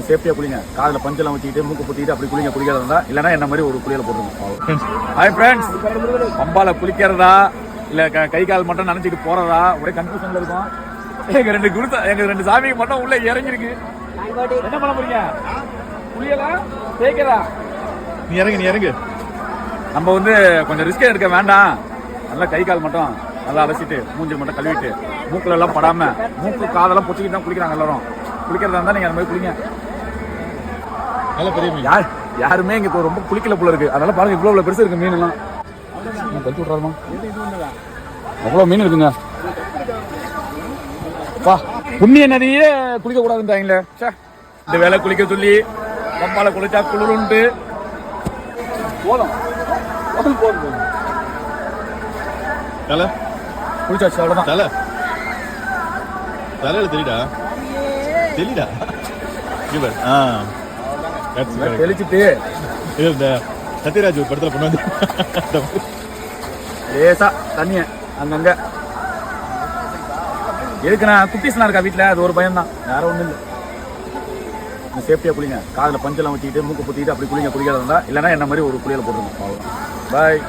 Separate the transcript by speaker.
Speaker 1: சேஃப்டியாக குளிங்க. காதில் பஞ்செல்லாம் வச்சுக்கிட்டு மூக்கு பொத்திக்கிட்டு அப்படி குளிங்க. குளிக்கிறதா இருந்தா இல்லைன்னா என்ன மாதிரி ஒரு குளியலை போட்டுருங்க. ஹாய் ஃப்ரெண்ட்ஸ், பம்பால குளிக்கிறதா இல்லை கை கால் மட்டும் நினைச்சிட்டு போறதா ஒரே கன்ஃபியூஷன்ல இருக்கும். எங்க ரெண்டு சாமிக்கு மட்டும் உள்ள இறங்கிருக்கு. என்ன பண்ண போறீங்க? குளியலாம் தேய்க்கிறதா? நீ இறங்கு. நம்ம கொஞ்சம் ரிஸ்க் எடுக்க வேண்டாம். நல்லா கை கால் மட்டும் நல்லா அலசிட்டு மூஞ்சி மட்டும் கழுவிட்டு மூக்குல எல்லாம் படாம மூக்கு காதெல்லாம் பொத்திக்கிட்டு தான் குளிக்கிறாங்க எல்லாரும். குளிக்கிறதா இருந்தா நீங்க அந்த மாதிரி குளிங்க. யாருமே இங்க ரொம்ப குளிக்கல போல இருக்கு. அதனால பாருங்க இவ்வளவு பெருசு இருக்கு மீன் எல்லாம். கழிச்சு விட்றாருமா? அவ்வளவு மீன் இருக்குங்க. வா, புண்ணிய நதியே குளிக்க கூடாதுன்றாங்களே. இந்த வேலை குளிக்க சொல்லி பம்பால குளிச்சா குளிருண்டு போதும்.
Speaker 2: தலை
Speaker 1: குளிச்சாச்சு, அவ்வளவுதான். தலையில தெளிடா தெளிச்சுட்டு
Speaker 2: இந்த சத்யராஜ் ஒரு படத்துல பொண்ணு
Speaker 1: லேசா தண்ணிய அங்கங்க இருக்குண்ணா. குட்டீஸ்லாம் இருக்கா வீட்டுல, அது ஒரு பயம் தான், வேற ஒண்ணும் இல்லை. சேஃப்டியா குளிங்க. காதுல பஞ்செல்லாம் வச்சுக்கிட்டு மூக்கு பொத்திக்கிட்டு அப்படி குளிங்க. குளிக்கிறதா இருந்தா இல்லைன்னா என்ன மாதிரி ஒரு குளியலை போட்டுருங்க. பாய்.